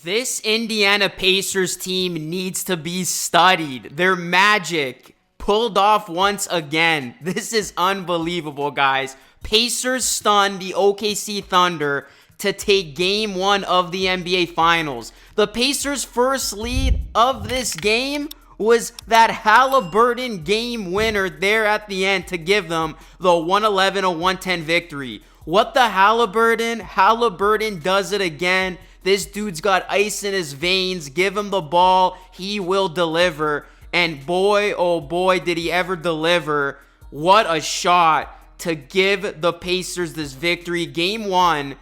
This Indiana Pacers team needs to be studied. Their magic pulled off once again. This is unbelievable, guys. Pacers stunned the OKC Thunder to take game one of the NBA Finals. The Pacers' first lead of this game was that Halliburton game winner there at the end to give them the 111-110 victory. What the Halliburton? Halliburton does it again. This dude's got ice in his veins. Give him the ball. He will deliver. And boy, oh boy, did he ever deliver. What a shot to give the Pacers this victory. Game one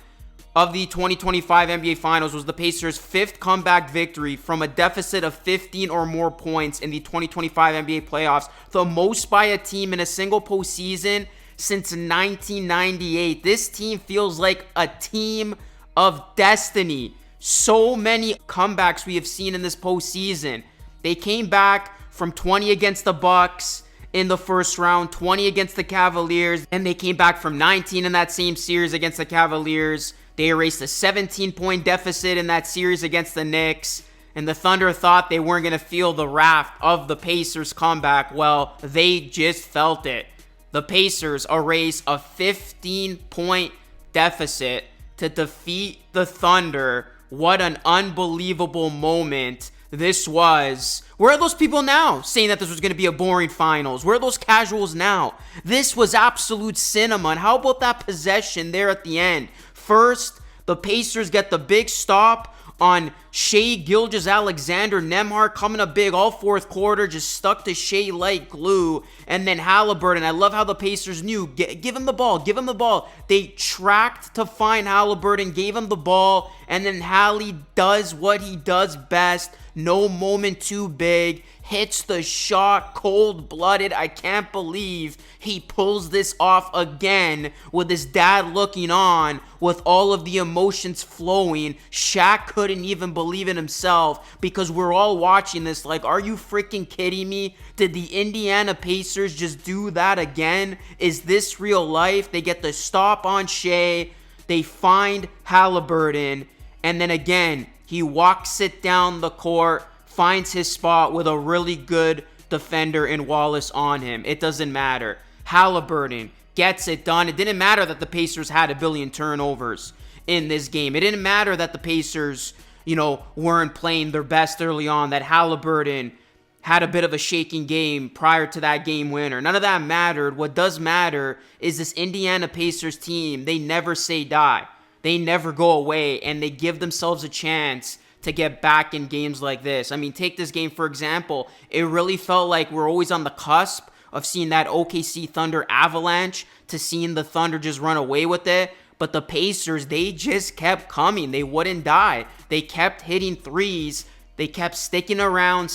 of the 2025 NBA Finals was the Pacers' fifth comeback victory from a deficit of 15 or more points in the 2025 NBA playoffs. The most by a team in a single postseason since 1998. This team feels like a team of destiny. So many comebacks we have seen in this postseason. They came back from 20 against the Bucks in the first round, 20 against the Cavaliers, and they came back from 19 in that same series against the Cavaliers. They erased a 17-point deficit in that series against the Knicks, and the Thunder thought they weren't going to feel the wrath of the Pacers' comeback. Well, they just felt it. The Pacers erased a 15-point deficit to defeat the Thunder. What an unbelievable moment this was. Where are those people now saying that this was going to be a boring finals? Where are those casuals now? This was absolute cinema. And how about that possession there at the end? First, the Pacers get the big stop on Shai Gilgeous-Alexander. Nembhard coming up big all fourth quarter, just stuck to Shai like glue. And then Halliburton, I love how the Pacers knew, give him the ball, give him the ball. They tracked to find Halliburton, gave him the ball, and then Hallie does what he does best. No moment too big, hits the shot cold-blooded. I can't believe he pulls this off again with his dad looking on, with all of the emotions flowing. Shaq couldn't even believe it himself because we're all watching this like, are you freaking kidding me? Did the Indiana Pacers just do that again? Is this real life? They get the stop on Shai, they find Halliburton, and then again, he walks it down the court, finds his spot with a really good defender in Wallace on him. It doesn't matter. Halliburton gets it done. It didn't matter that the Pacers had a billion turnovers in this game. It didn't matter that the Pacers, weren't playing their best early on, that Halliburton had a bit of a shaking game prior to that game winner. None of that mattered. What does matter is this Indiana Pacers team, they never say die. They never go away, and they give themselves a chance to get back in games like this. I mean, take this game, for example. It really felt like we're always on the cusp of seeing that OKC Thunder avalanche to seeing the Thunder just run away with it. But the Pacers, they just kept coming. They wouldn't die. They kept hitting threes. They kept sticking around,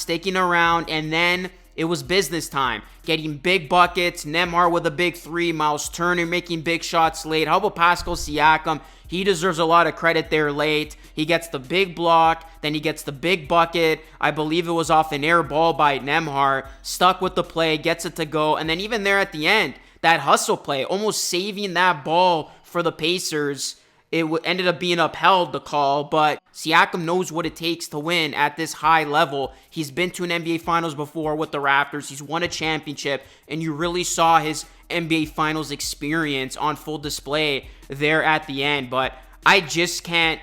and then it was business time. Getting big buckets, Nembhard with a big three, Miles Turner making big shots late. How about Pascal Siakam? He deserves a lot of credit there late. He gets the big block, then he gets the big bucket. I believe it was off an air ball by Nembhard. Stuck with the play, gets it to go. And then even there at the end, that hustle play, almost saving that ball for the Pacers. It ended up being upheld, the call, but Siakam knows what it takes to win at this high level. He's been to an NBA Finals before with the Raptors. He's won a championship, and you really saw his NBA Finals experience on full display there at the end. But I just can't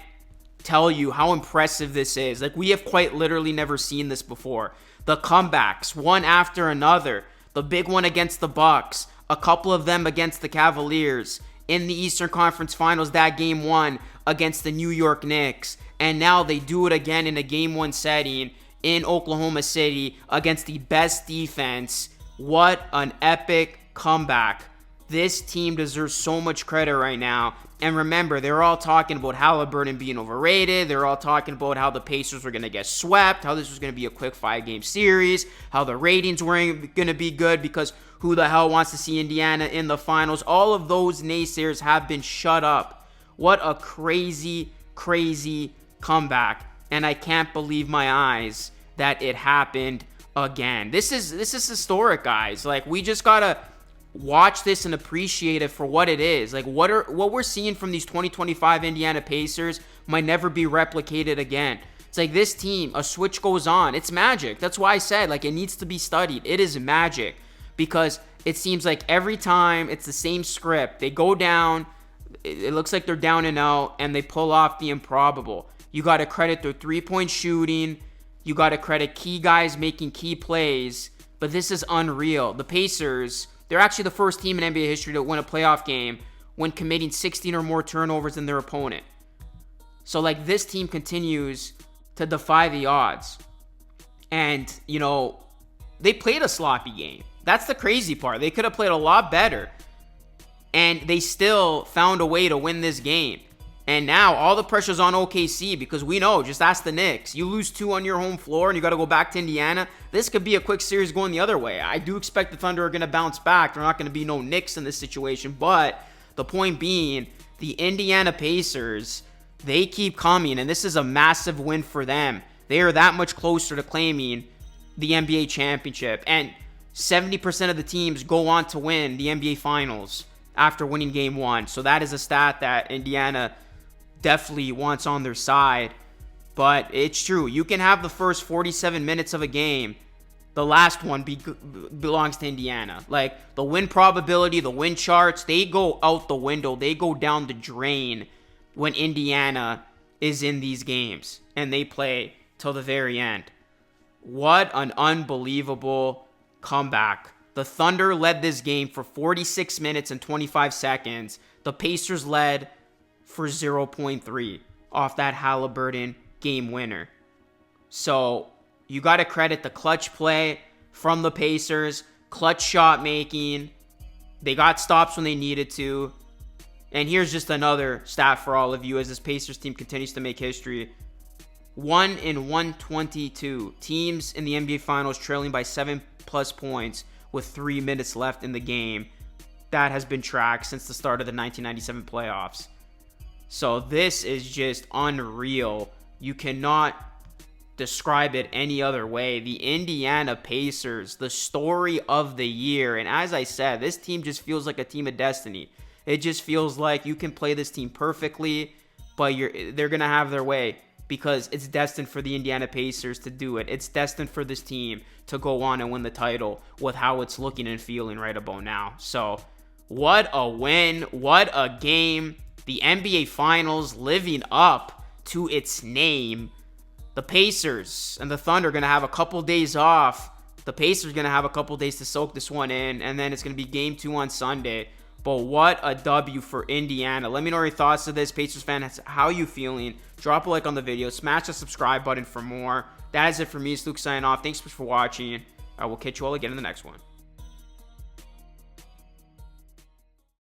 tell you how impressive this is. Like, we have quite literally never seen this before. The comebacks, one after another. The big one against the Bucks, a couple of them against the Cavaliers. In the Eastern Conference Finals, that game one against the New York Knicks. And now they do it again in a game one setting in Oklahoma City against the best defense. What an epic comeback. This team deserves so much credit right now. And remember, they're all talking about Halliburton being overrated. They're all talking about how the Pacers were going to get swept, how this was going to be a quick 5-game series, how the ratings weren't going to be good because who the hell wants to see Indiana in the finals? All of those naysayers have been shut up. What a crazy, crazy comeback. And I can't believe my eyes that it happened again. This is historic, guys. Like, we just got to watch this and appreciate it for what it is. Like, what we're seeing from these 2025 Indiana Pacers might never be replicated again. It's like this team, a switch goes on. It's magic. That's why I said, like, it needs to be studied. It is magic because it seems like every time it's the same script. They go down, it looks like they're down and out, and they pull off the improbable. You got to credit their three-point shooting. You got to credit key guys making key plays. But this is unreal. The Pacers, they're actually the first team in NBA history to win a playoff game when committing 16 or more turnovers than their opponent. So, like, this team continues to defy the odds. And, you know, they played a sloppy game. That's the crazy part. They could have played a lot better. And they still found a way to win this game. And now all the pressure's on OKC because we know, just ask the Knicks. You lose 2 on your home floor and you got to go back to Indiana. This could be a quick series going the other way. I do expect the Thunder are going to bounce back. They're not going to be no Knicks in this situation. But the point being, the Indiana Pacers, they keep coming, and this is a massive win for them. They are that much closer to claiming the NBA championship. And 70% of the teams go on to win the NBA Finals after winning Game 1. So that is a stat that Indiana definitely wants on their side. But it's true. You can have the first 47 minutes of a game. The last one belongs to Indiana. Like, the win probability, the win charts, they go out the window. They go down the drain when Indiana is in these games and they play till the very end. What an unbelievable comeback. The Thunder led this game for 46 minutes and 25 seconds. The Pacers led for 0.3 off that Halliburton game winner. So you got to credit the clutch play from the Pacers, clutch shot making. They got stops when they needed to. And here's just another stat for all of you as this Pacers team continues to make history. 1 in 122 teams in the NBA Finals trailing by 7+ points with 3 minutes left in the game. That has been tracked since the start of the 1997 playoffs. So this is just unreal. You cannot describe it any other way. The Indiana Pacers, the story of the year. And as I said, this team just feels like a team of destiny. It just feels like you can play this team perfectly, but they're going to have their way because it's destined for the Indiana Pacers to do it. It's destined for this team to go on and win the title with how it's looking and feeling right about now. So, what a win. What a game. The NBA Finals living up to its name. The Pacers and the Thunder are going to have a couple days off. The Pacers are going to have a couple days to soak this one in, and then it's going to be Game 2 on Sunday. But what a W for Indiana. Let me know your thoughts to this, Pacers fan. How are you feeling? Drop a like on the video. Smash the subscribe button for more. That is it for me. It's Luke signing off. Thanks for watching. I will catch you all again in the next one.